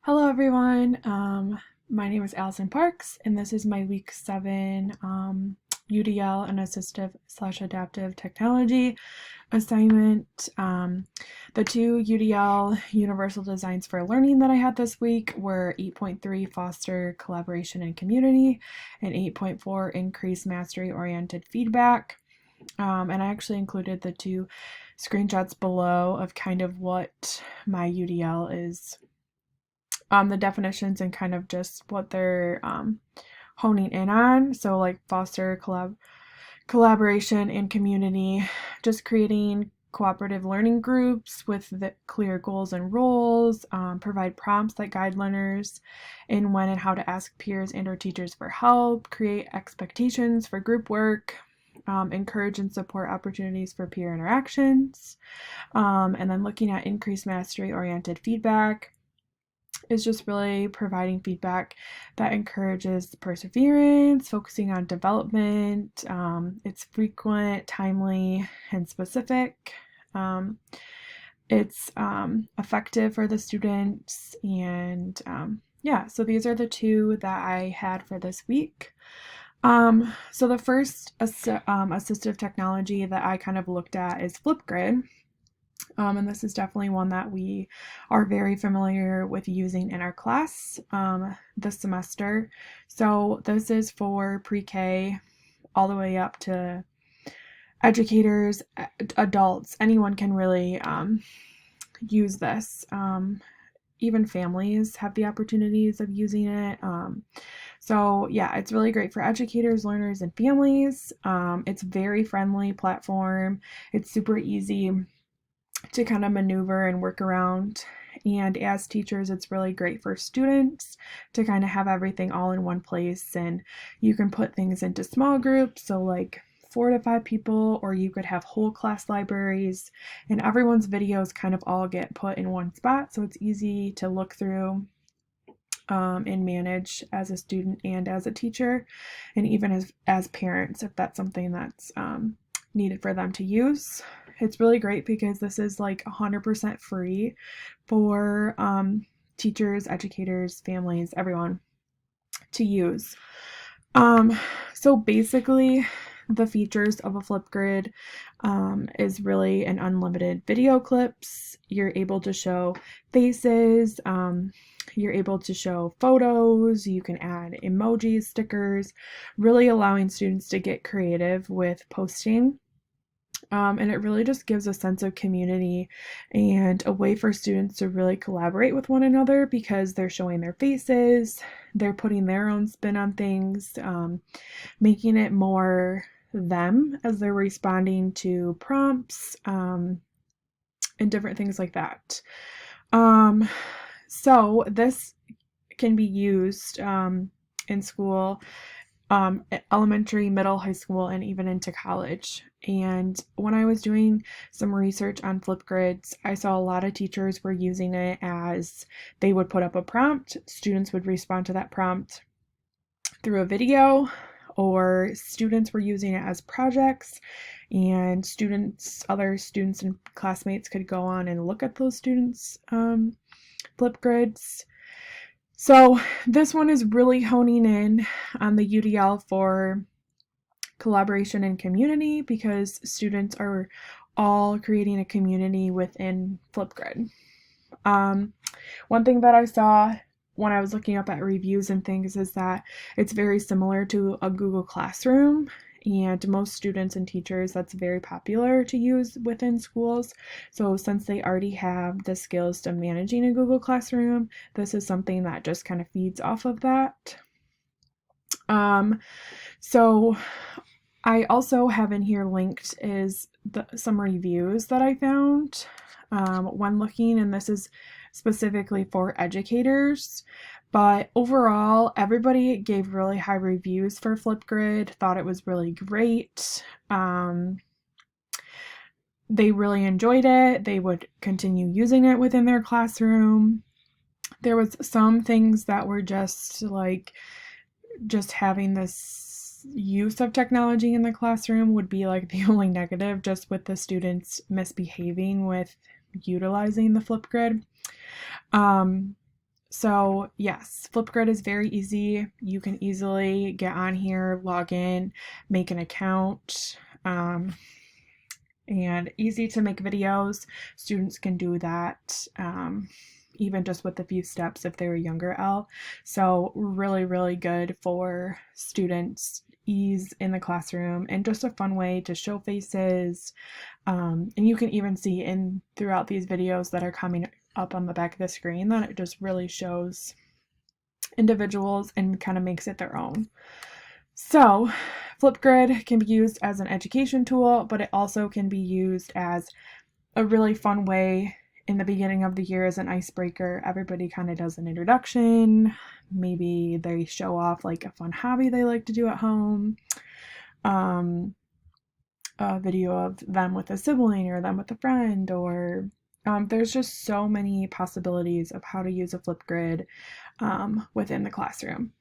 Hello everyone. My name is Allison Parks, and this is my week 7 UDL and Assistive/Adaptive Technology assignment. The two UDL Universal Designs for Learning that I had this week were 8.3 Foster Collaboration and Community and 8.4 Increase Mastery Oriented Feedback. And I actually included the two screenshots below of kind of what my UDL is, the definitions and kind of just what they're honing in on. So like foster collaboration and community, just creating cooperative learning groups with the clear goals and roles, provide prompts that guide learners in when and how to ask peers and or teachers for help, create expectations for group work, encourage and support opportunities for peer interactions, and then looking at increased mastery oriented feedback is just really providing feedback that encourages perseverance, focusing on development. It's frequent, timely, and specific. It's effective for the students. And yeah, so these are the two that I had for this week. So the first assistive technology that I kind of looked at is Flipgrid. And this is definitely one that we are very familiar with using in our class this semester. So this is for pre-K all the way up to educators, adults. Anyone can really use this. Even families have the opportunities of using it. So yeah, it's really great for educators, learners, and families. It's a very friendly platform. It's super easy to kind of maneuver and work around. And as teachers, it's really great for students to kind of have everything all in one place, and you can put things into small groups, so like 4 to 5 people, or you could have whole class libraries, and everyone's videos kind of all get put in one spot, so it's easy to look through and manage as a student and as a teacher, and even as parents, if that's something that's needed for them to use. It's really great because this is like 100% free for teachers, educators, families, everyone to use. So basically, the features of a Flipgrid is really an unlimited video clips. You're able to show faces. You're able to show photos. You can add emojis, stickers, really allowing students to get creative with posting. And it really just gives a sense of community and a way for students to really collaborate with one another because they're showing their faces, they're putting their own spin on things, making it more them as they're responding to prompts, and different things like that. So this can be used in school, elementary, middle, high school, and even into college. And when I was doing some research on Flipgrids, I saw a lot of teachers were using it as they would put up a prompt, students would respond to that prompt through a video, or students were using it as projects, and other students and classmates could go on and look at those students' Flipgrids. So this one is really honing in on the UDL for collaboration and community because students are all creating a community within Flipgrid. One thing that I saw when I was looking up at reviews and things is that it's very similar to a Google Classroom, and most students and teachers, that's very popular to use within schools. So since they already have the skills to managing a Google Classroom, this is something that just kind of feeds off of that. So I also have in here linked is some reviews that I found when looking, and this is specifically for educators. But overall, everybody gave really high reviews for Flipgrid, thought it was really great. They really enjoyed it. They would continue using it within their classroom. There was some things that were just like, just having this use of technology in the classroom would be like the only negative, just with the students misbehaving with utilizing the Flipgrid. So yes, Flipgrid is very easy. You can easily get on here, log in, make an account, and easy to make videos. Students can do that even just with a few steps if they're a younger L. So really, really good for students' ease in the classroom and just a fun way to show faces. And you can even see in throughout these videos that are coming up on the back of the screen that it just really shows individuals and kind of makes it their own. So Flipgrid can be used as an education tool, but it also can be used as a really fun way in the beginning of the year as an icebreaker. Everybody kind of does an introduction. Maybe they show off like a fun hobby they like to do at home. A video of them with a sibling or them with a friend, or there's just so many possibilities of how to use a Flipgrid within the classroom.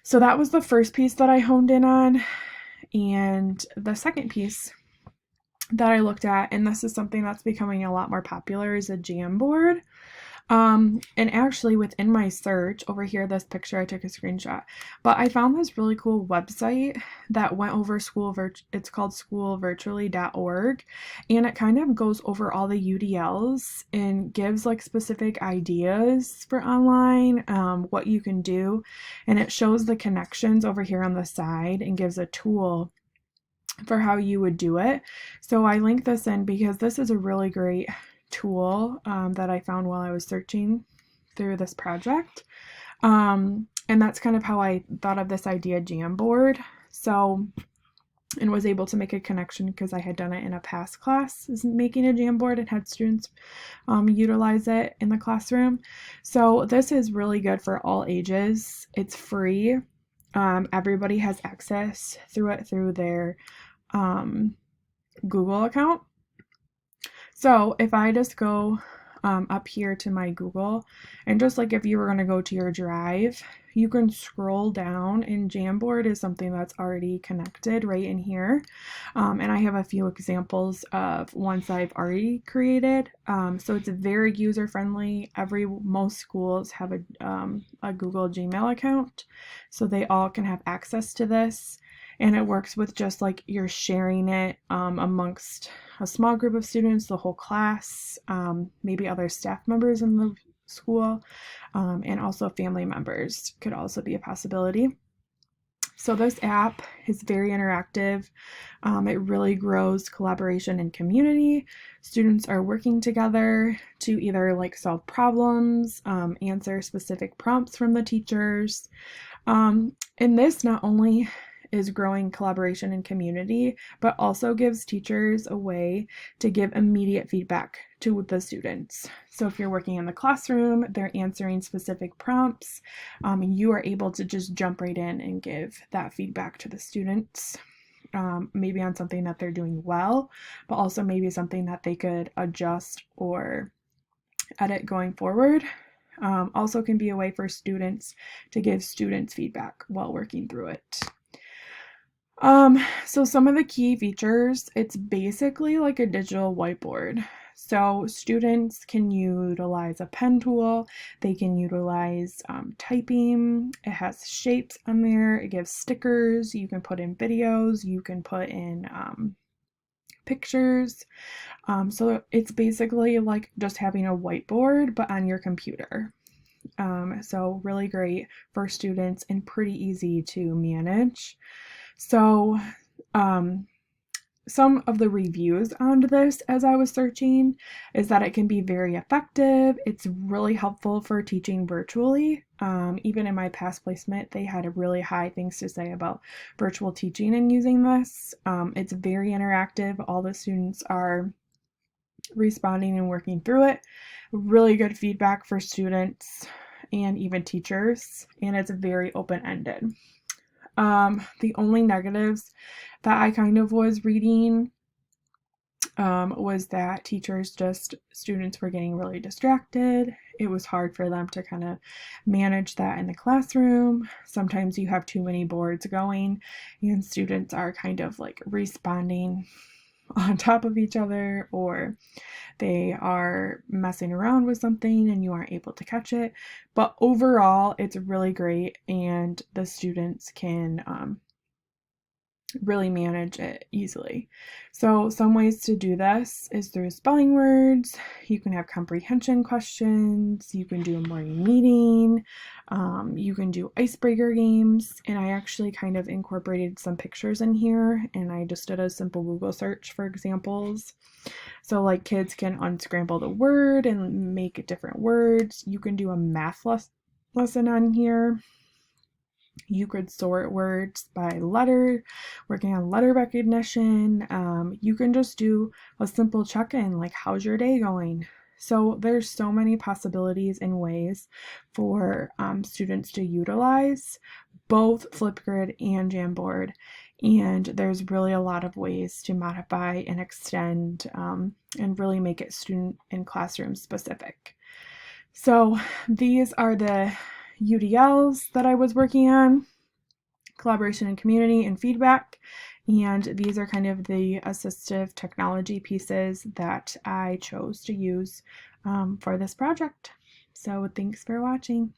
So that was the first piece that I honed in on. And the second piece that I looked at, and this is something that's becoming a lot more popular, is a Jamboard. And actually within my search over here, this picture, I took a screenshot, but I found this really cool website that went over it's called schoolvirtually.org, and it kind of goes over all the UDLs and gives like specific ideas for online, what you can do, and it shows the connections over here on the side and gives a tool for how you would do it. So I linked this in because this is a really great tool that I found while I was searching through this project. And that's kind of how I thought of this idea, Jamboard. So, and was able to make a connection because I had done it in a past class, is making a Jamboard, and had students utilize it in the classroom. So this is really good for all ages. It's free. Everybody has access through their Google account. So if I just go up here to my Google, and just like if you were going to go to your Drive, you can scroll down, and Jamboard is something that's already connected right in here. And I have a few examples of ones I've already created. So it's very user friendly. Most schools have a Google Gmail account, so they all can have access to this. And it works with just like you're sharing it amongst a small group of students, the whole class, maybe other staff members in the school, and also family members could also be a possibility. So this app is very interactive. It really grows collaboration and community. Students are working together to either like solve problems, answer specific prompts from the teachers. And this not only is growing collaboration and community, but also gives teachers a way to give immediate feedback to the students. So if you're working in the classroom, they're answering specific prompts, and you are able to just jump right in and give that feedback to the students, maybe on something that they're doing well, but also maybe something that they could adjust or edit going forward. Also can be a way for students to give students feedback while working through it. So some of the key features, it's basically like a digital whiteboard. So students can utilize a pen tool, they can utilize typing, it has shapes on there, it gives stickers, you can put in videos, you can put in pictures. So it's basically like just having a whiteboard, but on your computer. So really great for students and pretty easy to manage. So some of the reviews on this as I was searching is that it can be very effective. It's really helpful for teaching virtually. Even in my past placement, they had a really high things to say about virtual teaching and using this. It's very interactive. All the students are responding and working through it. Really good feedback for students and even teachers, and it's very open-ended. The only negatives that I kind of was reading was that students were getting really distracted. It was hard for them to kind of manage that in the classroom. Sometimes you have too many boards going and students are kind of like responding on top of each other, or they are messing around with something and you aren't able to catch it. But overall, it's really great, and the students can really manage it easily. So some ways to do this is through spelling words. You can have comprehension questions. You can do a morning meeting. You can do icebreaker games. And I actually kind of incorporated some pictures in here, and I just did a simple Google search for examples. So like kids can unscramble the word and make different words. You can do a math lesson on here. You could sort words by letter, working on letter recognition. You can just do a simple check-in, like how's your day going? So there's so many possibilities and ways for students to utilize both Flipgrid and Jamboard. And there's really a lot of ways to modify and extend and really make it student and classroom specific. So these are the UDLs that I was working on: collaboration and community and feedback. And these are kind of the assistive technology pieces that I chose to use for this project. So thanks for watching.